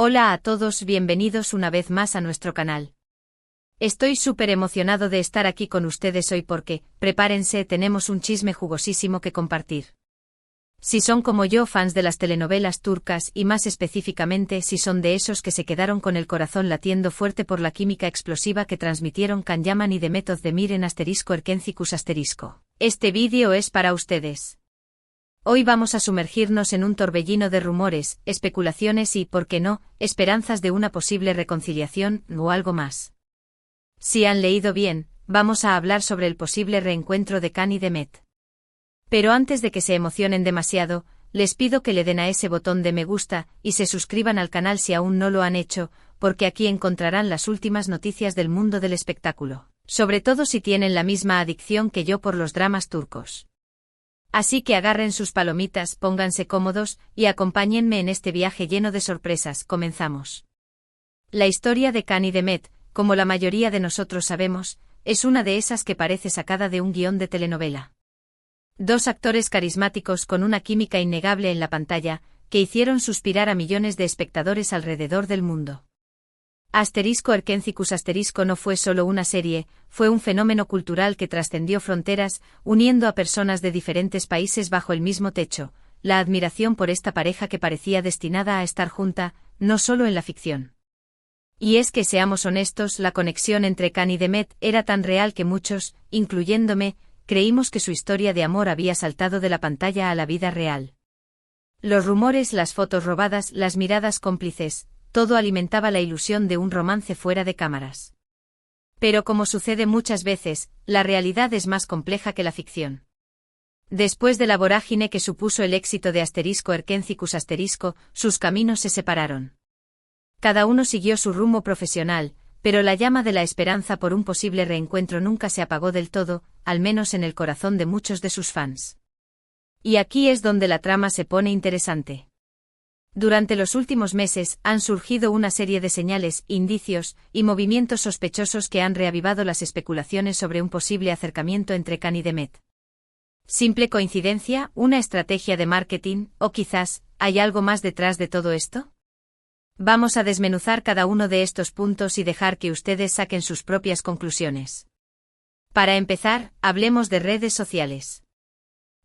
Hola a todos, bienvenidos una vez más a nuestro canal. Estoy súper emocionado de estar aquí con ustedes hoy porque, prepárense, tenemos un chisme jugosísimo que compartir. Si son como yo fans de las telenovelas turcas y más específicamente si son de esos que se quedaron con el corazón latiendo fuerte por la química explosiva que transmitieron Can Yaman y Demet Özdemir en *Erkencikus*. Este vídeo es para ustedes. Hoy vamos a sumergirnos en un torbellino de rumores, especulaciones y, por qué no, esperanzas de una posible reconciliación, o algo más. Si han leído bien, vamos a hablar sobre el posible reencuentro de Can y Demet. Pero antes de que se emocionen demasiado, les pido que le den a ese botón de me gusta y se suscriban al canal si aún no lo han hecho, porque aquí encontrarán las últimas noticias del mundo del espectáculo, sobre todo si tienen la misma adicción que yo por los dramas turcos. Así que agarren sus palomitas, pónganse cómodos y acompáñenme en este viaje lleno de sorpresas. Comenzamos. La historia de Can y Demet, como la mayoría de nosotros sabemos, es una de esas que parece sacada de un guión de telenovela. Dos actores carismáticos con una química innegable en la pantalla, que hicieron suspirar a millones de espectadores alrededor del mundo. Erkencikus no fue solo una serie, fue un fenómeno cultural que trascendió fronteras, uniendo a personas de diferentes países bajo el mismo techo, la admiración por esta pareja que parecía destinada a estar junta, no solo en la ficción. Y es que seamos honestos, la conexión entre Can y Demet era tan real que muchos, incluyéndome, creímos que su historia de amor había saltado de la pantalla a la vida real. Los rumores, las fotos robadas, las miradas cómplices, todo alimentaba la ilusión de un romance fuera de cámaras. Pero como sucede muchas veces, la realidad es más compleja que la ficción. Después de la vorágine que supuso el éxito de Erkencikus, sus caminos se separaron. Cada uno siguió su rumbo profesional, pero la llama de la esperanza por un posible reencuentro nunca se apagó del todo, al menos en el corazón de muchos de sus fans. Y aquí es donde la trama se pone interesante. Durante los últimos meses han surgido una serie de señales, indicios y movimientos sospechosos que han reavivado las especulaciones sobre un posible acercamiento entre Can y Demet. ¿Simple coincidencia, una estrategia de marketing, o quizás, hay algo más detrás de todo esto? Vamos a desmenuzar cada uno de estos puntos y dejar que ustedes saquen sus propias conclusiones. Para empezar, hablemos de redes sociales.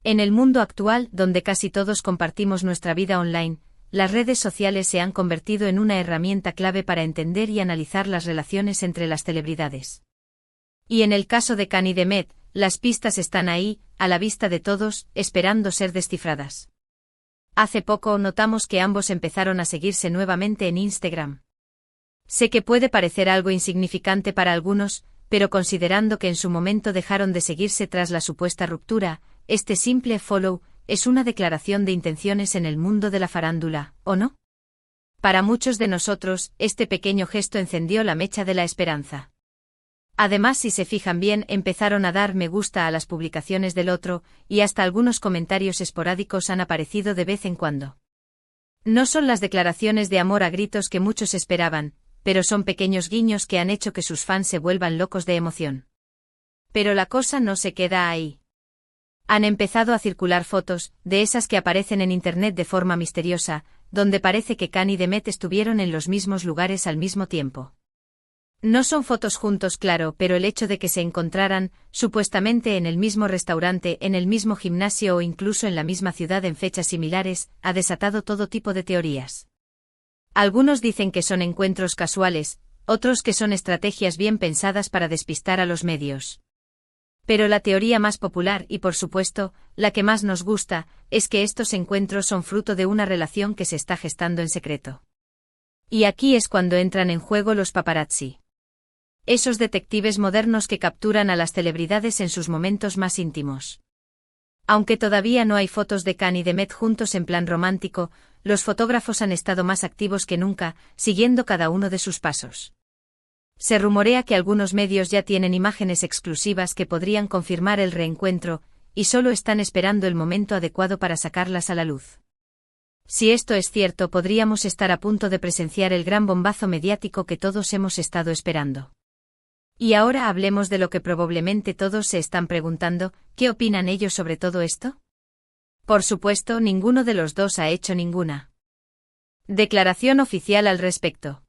En el mundo actual, donde casi todos compartimos nuestra vida online, las redes sociales se han convertido en una herramienta clave para entender y analizar las relaciones entre las celebridades. Y en el caso de Can y Demet, las pistas están ahí, a la vista de todos, esperando ser descifradas. Hace poco notamos que ambos empezaron a seguirse nuevamente en Instagram. Sé que puede parecer algo insignificante para algunos, pero considerando que en su momento dejaron de seguirse tras la supuesta ruptura, este simple follow es una declaración de intenciones en el mundo de la farándula, ¿o no? Para muchos de nosotros, este pequeño gesto encendió la mecha de la esperanza. Además, si se fijan bien, empezaron a dar me gusta a las publicaciones del otro, y hasta algunos comentarios esporádicos han aparecido de vez en cuando. No son las declaraciones de amor a gritos que muchos esperaban, pero son pequeños guiños que han hecho que sus fans se vuelvan locos de emoción. Pero la cosa no se queda ahí. Han empezado a circular fotos, de esas que aparecen en internet de forma misteriosa, donde parece que Can y Demet estuvieron en los mismos lugares al mismo tiempo. No son fotos juntos, claro, pero el hecho de que se encontraran, supuestamente en el mismo restaurante, en el mismo gimnasio o incluso en la misma ciudad en fechas similares, ha desatado todo tipo de teorías. Algunos dicen que son encuentros casuales, otros que son estrategias bien pensadas para despistar a los medios. Pero la teoría más popular y por supuesto, la que más nos gusta, es que estos encuentros son fruto de una relación que se está gestando en secreto. Y aquí es cuando entran en juego los paparazzi. Esos detectives modernos que capturan a las celebridades en sus momentos más íntimos. Aunque todavía no hay fotos de Can y Demet juntos en plan romántico, los fotógrafos han estado más activos que nunca, siguiendo cada uno de sus pasos. Se rumorea que algunos medios ya tienen imágenes exclusivas que podrían confirmar el reencuentro, y solo están esperando el momento adecuado para sacarlas a la luz. Si esto es cierto, podríamos estar a punto de presenciar el gran bombazo mediático que todos hemos estado esperando. Y ahora hablemos de lo que probablemente todos se están preguntando, ¿qué opinan ellos sobre todo esto? Por supuesto, ninguno de los dos ha hecho ninguna Declaración oficial al respecto.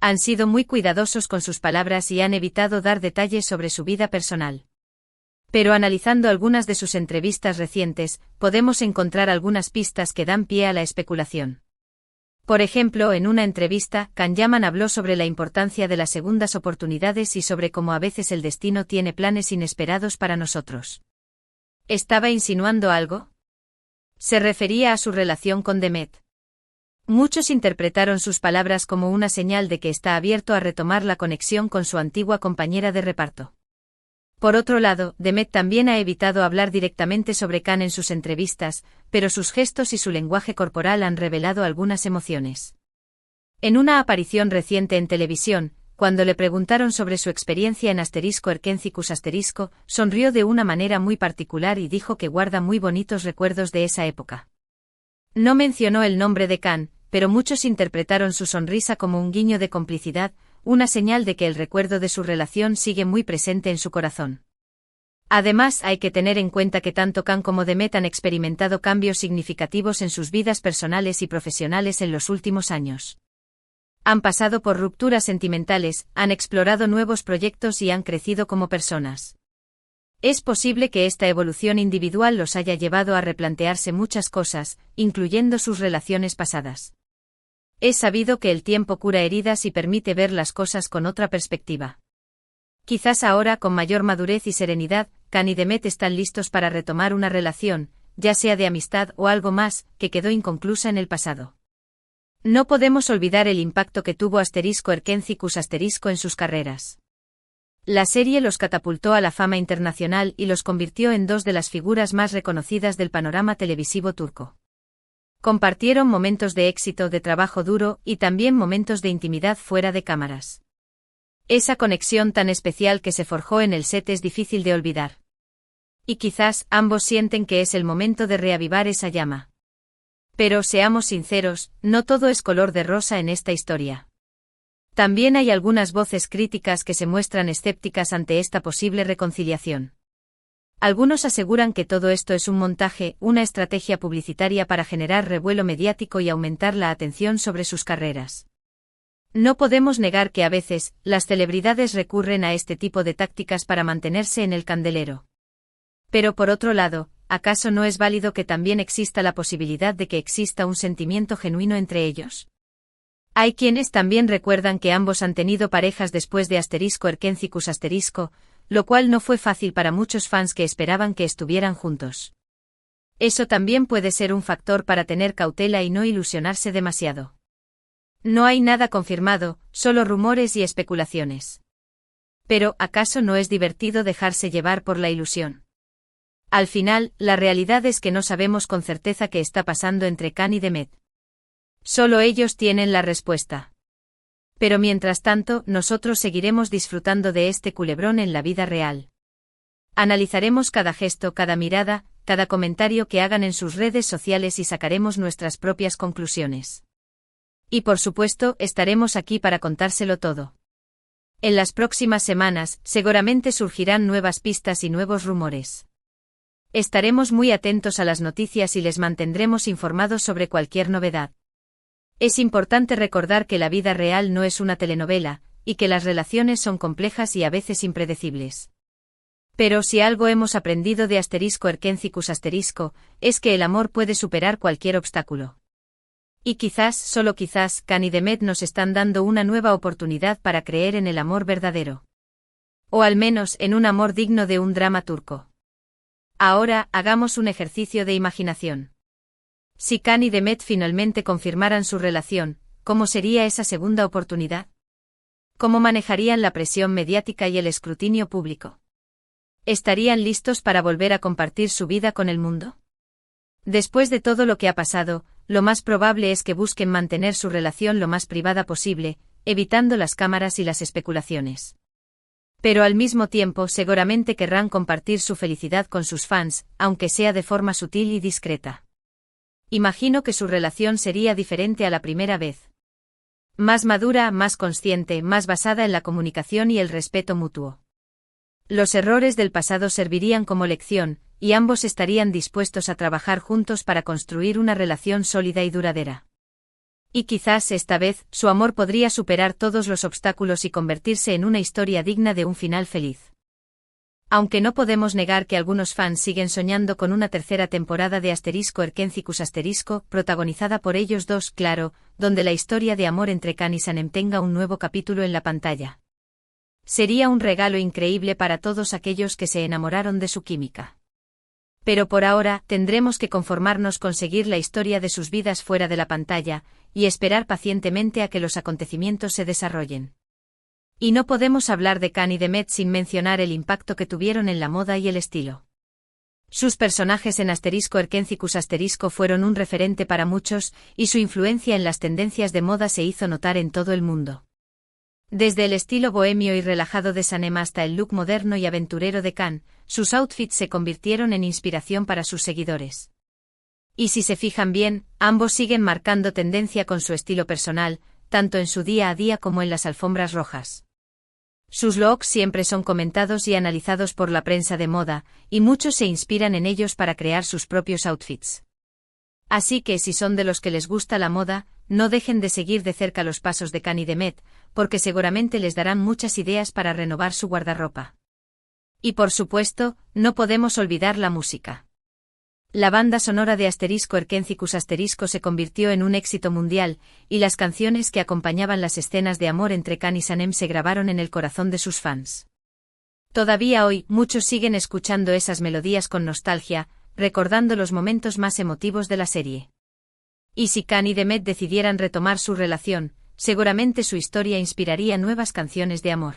Han sido muy cuidadosos con sus palabras y han evitado dar detalles sobre su vida personal. Pero analizando algunas de sus entrevistas recientes, podemos encontrar algunas pistas que dan pie a la especulación. Por ejemplo, en una entrevista, Can Yaman habló sobre la importancia de las segundas oportunidades y sobre cómo a veces el destino tiene planes inesperados para nosotros. ¿Estaba insinuando algo? Se refería a su relación con Demet. Muchos interpretaron sus palabras como una señal de que está abierto a retomar la conexión con su antigua compañera de reparto. Por otro lado, Demet también ha evitado hablar directamente sobre Can en sus entrevistas, pero sus gestos y su lenguaje corporal han revelado algunas emociones. En una aparición reciente en televisión, cuando le preguntaron sobre su experiencia en *Erkencicus*, sonrió de una manera muy particular y dijo que guarda muy bonitos recuerdos de esa época. No mencionó el nombre de Can, pero muchos interpretaron su sonrisa como un guiño de complicidad, una señal de que el recuerdo de su relación sigue muy presente en su corazón. Además, hay que tener en cuenta que tanto Can como Demet han experimentado cambios significativos en sus vidas personales y profesionales en los últimos años. Han pasado por rupturas sentimentales, han explorado nuevos proyectos y han crecido como personas. Es posible que esta evolución individual los haya llevado a replantearse muchas cosas, incluyendo sus relaciones pasadas. Es sabido que el tiempo cura heridas y permite ver las cosas con otra perspectiva. Quizás ahora, con mayor madurez y serenidad, Can y Demet están listos para retomar una relación, ya sea de amistad o algo más, que quedó inconclusa en el pasado. No podemos olvidar el impacto que tuvo *Erkencicus* en sus carreras. La serie los catapultó a la fama internacional y los convirtió en dos de las figuras más reconocidas del panorama televisivo turco. Compartieron momentos de éxito, de trabajo duro y también momentos de intimidad fuera de cámaras. Esa conexión tan especial que se forjó en el set es difícil de olvidar. Y quizás ambos sienten que es el momento de reavivar esa llama. Pero seamos sinceros, no todo es color de rosa en esta historia. También hay algunas voces críticas que se muestran escépticas ante esta posible reconciliación. Algunos aseguran que todo esto es un montaje, una estrategia publicitaria para generar revuelo mediático y aumentar la atención sobre sus carreras. No podemos negar que a veces, las celebridades recurren a este tipo de tácticas para mantenerse en el candelero. Pero por otro lado, ¿acaso no es válido que también exista la posibilidad de que exista un sentimiento genuino entre ellos? Hay quienes también recuerdan que ambos han tenido parejas después de *Erkencicus*, lo cual no fue fácil para muchos fans que esperaban que estuvieran juntos. Eso también puede ser un factor para tener cautela y no ilusionarse demasiado. No hay nada confirmado, solo rumores y especulaciones. Pero, ¿acaso no es divertido dejarse llevar por la ilusión? Al final, la realidad es que no sabemos con certeza qué está pasando entre Can y Demet. Solo ellos tienen la respuesta. Pero mientras tanto, nosotros seguiremos disfrutando de este culebrón en la vida real. Analizaremos cada gesto, cada mirada, cada comentario que hagan en sus redes sociales y sacaremos nuestras propias conclusiones. Y por supuesto, estaremos aquí para contárselo todo. En las próximas semanas, seguramente surgirán nuevas pistas y nuevos rumores. Estaremos muy atentos a las noticias y les mantendremos informados sobre cualquier novedad. Es importante recordar que la vida real no es una telenovela, y que las relaciones son complejas y a veces impredecibles. Pero si algo hemos aprendido de *Erkencicus*, es que el amor puede superar cualquier obstáculo. Y quizás, solo quizás, Can y Demet nos están dando una nueva oportunidad para creer en el amor verdadero. O al menos en un amor digno de un drama turco. Ahora, hagamos un ejercicio de imaginación. Si Can y Demet finalmente confirmaran su relación, ¿cómo sería esa segunda oportunidad? ¿Cómo manejarían la presión mediática y el escrutinio público? ¿Estarían listos para volver a compartir su vida con el mundo? Después de todo lo que ha pasado, lo más probable es que busquen mantener su relación lo más privada posible, evitando las cámaras y las especulaciones. Pero al mismo tiempo seguramente querrán compartir su felicidad con sus fans, aunque sea de forma sutil y discreta. Imagino que su relación sería diferente a la primera vez. Más madura, más consciente, más basada en la comunicación y el respeto mutuo. Los errores del pasado servirían como lección, y ambos estarían dispuestos a trabajar juntos para construir una relación sólida y duradera. Y quizás esta vez, su amor podría superar todos los obstáculos y convertirse en una historia digna de un final feliz. Aunque no podemos negar que algunos fans siguen soñando con una tercera temporada de *Erkencicus*, protagonizada por ellos dos, claro, donde la historia de amor entre Kan y Sanem tenga un nuevo capítulo en la pantalla. Sería un regalo increíble para todos aquellos que se enamoraron de su química. Pero por ahora, tendremos que conformarnos con seguir la historia de sus vidas fuera de la pantalla, y esperar pacientemente a que los acontecimientos se desarrollen. Y no podemos hablar de Kan y Demet sin mencionar el impacto que tuvieron en la moda y el estilo. Sus personajes en *Erkencicus* fueron un referente para muchos, y su influencia en las tendencias de moda se hizo notar en todo el mundo. Desde el estilo bohemio y relajado de Sanem hasta el look moderno y aventurero de Kan, sus outfits se convirtieron en inspiración para sus seguidores. Y si se fijan bien, ambos siguen marcando tendencia con su estilo personal, tanto en su día a día como en las alfombras rojas. Sus looks siempre son comentados y analizados por la prensa de moda, y muchos se inspiran en ellos para crear sus propios outfits. Así que si son de los que les gusta la moda, no dejen de seguir de cerca los pasos de Kan y Demet, porque seguramente les darán muchas ideas para renovar su guardarropa. Y por supuesto, no podemos olvidar la música. La banda sonora de *Erkencicus* se convirtió en un éxito mundial, y las canciones que acompañaban las escenas de amor entre Kan y Sanem se grabaron en el corazón de sus fans. Todavía hoy, muchos siguen escuchando esas melodías con nostalgia, recordando los momentos más emotivos de la serie. Y si Kan y Demet decidieran retomar su relación, seguramente su historia inspiraría nuevas canciones de amor.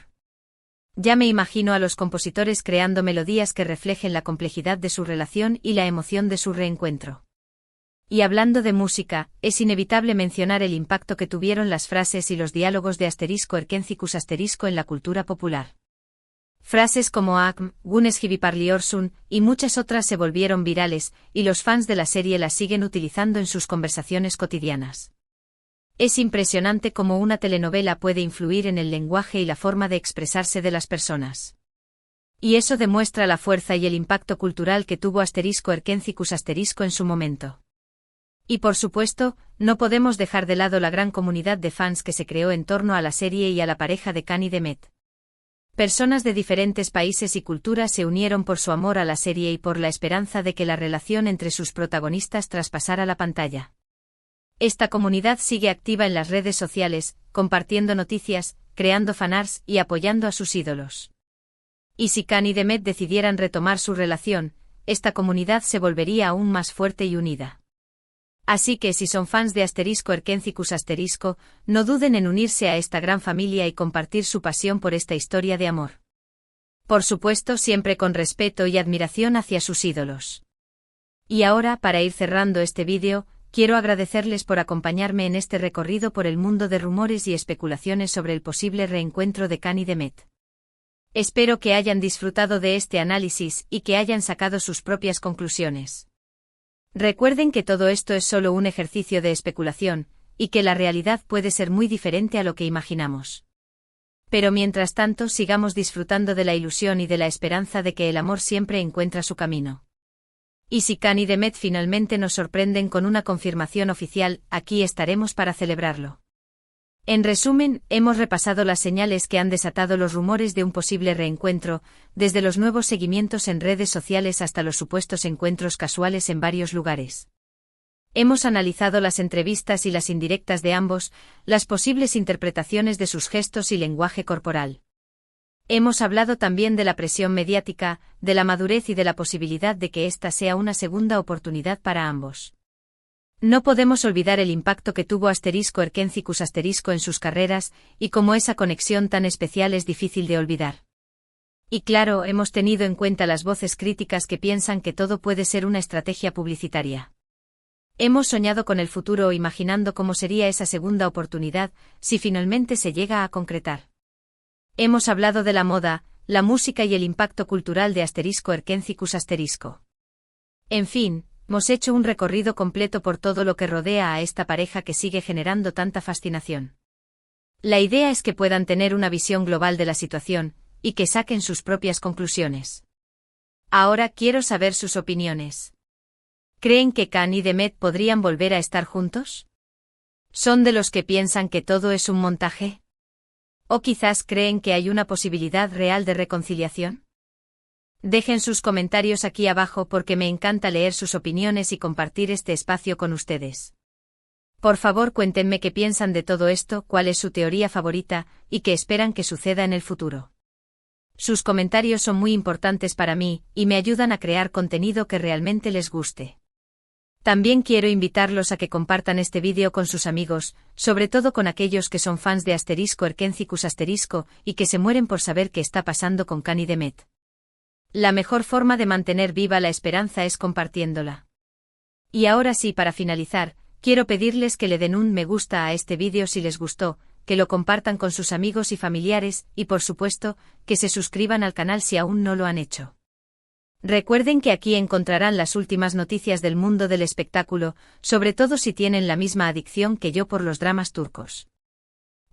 Ya me imagino a los compositores creando melodías que reflejen la complejidad de su relación y la emoción de su reencuentro. Y hablando de música, es inevitable mencionar el impacto que tuvieron las frases y los diálogos de *Erkencicus* en la cultura popular. Frases como "Akm", "Gunes Hibiparliorsun" y muchas otras se volvieron virales, y los fans de la serie las siguen utilizando en sus conversaciones cotidianas. Es impresionante cómo una telenovela puede influir en el lenguaje y la forma de expresarse de las personas. Y eso demuestra la fuerza y el impacto cultural que tuvo *Erkencicus* en su momento. Y por supuesto, no podemos dejar de lado la gran comunidad de fans que se creó en torno a la serie y a la pareja de Kan y Demet. Personas de diferentes países y culturas se unieron por su amor a la serie y por la esperanza de que la relación entre sus protagonistas traspasara la pantalla. Esta comunidad sigue activa en las redes sociales, compartiendo noticias, creando fanarts y apoyando a sus ídolos. Y si Kan y Demet decidieran retomar su relación, esta comunidad se volvería aún más fuerte y unida. Así que si son fans de *Erkencicus*, no duden en unirse a esta gran familia y compartir su pasión por esta historia de amor. Por supuesto, siempre con respeto y admiración hacia sus ídolos. Y ahora, para ir cerrando este vídeo, quiero agradecerles por acompañarme en este recorrido por el mundo de rumores y especulaciones sobre el posible reencuentro de Kan y Demet. Espero que hayan disfrutado de este análisis y que hayan sacado sus propias conclusiones. Recuerden que todo esto es solo un ejercicio de especulación, y que la realidad puede ser muy diferente a lo que imaginamos. Pero mientras tanto sigamos disfrutando de la ilusión y de la esperanza de que el amor siempre encuentra su camino. Y si Kan y Demet finalmente nos sorprenden con una confirmación oficial, aquí estaremos para celebrarlo. En resumen, hemos repasado las señales que han desatado los rumores de un posible reencuentro, desde los nuevos seguimientos en redes sociales hasta los supuestos encuentros casuales en varios lugares. Hemos analizado las entrevistas y las indirectas de ambos, las posibles interpretaciones de sus gestos y lenguaje corporal. Hemos hablado también de la presión mediática, de la madurez y de la posibilidad de que esta sea una segunda oportunidad para ambos. No podemos olvidar el impacto que tuvo *Erkencicus* en sus carreras, y cómo esa conexión tan especial es difícil de olvidar. Y claro, hemos tenido en cuenta las voces críticas que piensan que todo puede ser una estrategia publicitaria. Hemos soñado con el futuro imaginando cómo sería esa segunda oportunidad, si finalmente se llega a concretar. Hemos hablado de la moda, la música y el impacto cultural de *Erkencicus*. En fin, hemos hecho un recorrido completo por todo lo que rodea a esta pareja que sigue generando tanta fascinación. La idea es que puedan tener una visión global de la situación, y que saquen sus propias conclusiones. Ahora quiero saber sus opiniones. ¿Creen que Kan y Demet podrían volver a estar juntos? ¿Son de los que piensan que todo es un montaje? ¿O quizás creen que hay una posibilidad real de reconciliación? Dejen sus comentarios aquí abajo porque me encanta leer sus opiniones y compartir este espacio con ustedes. Por favor, cuéntenme qué piensan de todo esto, cuál es su teoría favorita y qué esperan que suceda en el futuro. Sus comentarios son muy importantes para mí y me ayudan a crear contenido que realmente les guste. También quiero invitarlos a que compartan este vídeo con sus amigos, sobre todo con aquellos que son fans de *Erkencicus* y que se mueren por saber qué está pasando con Cani Demet. La mejor forma de mantener viva la esperanza es compartiéndola. Y ahora sí, para finalizar, quiero pedirles que le den un me gusta a este vídeo si les gustó, que lo compartan con sus amigos y familiares, y por supuesto, que se suscriban al canal si aún no lo han hecho. Recuerden que aquí encontrarán las últimas noticias del mundo del espectáculo, sobre todo si tienen la misma adicción que yo por los dramas turcos.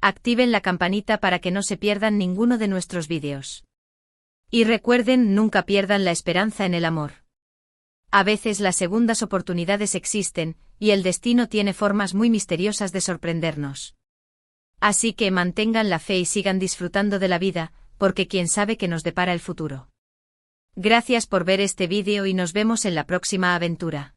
Activen la campanita para que no se pierdan ninguno de nuestros vídeos. Y recuerden, nunca pierdan la esperanza en el amor. A veces las segundas oportunidades existen, y el destino tiene formas muy misteriosas de sorprendernos. Así que mantengan la fe y sigan disfrutando de la vida, porque quién sabe qué nos depara el futuro. Gracias por ver este vídeo y nos vemos en la próxima aventura.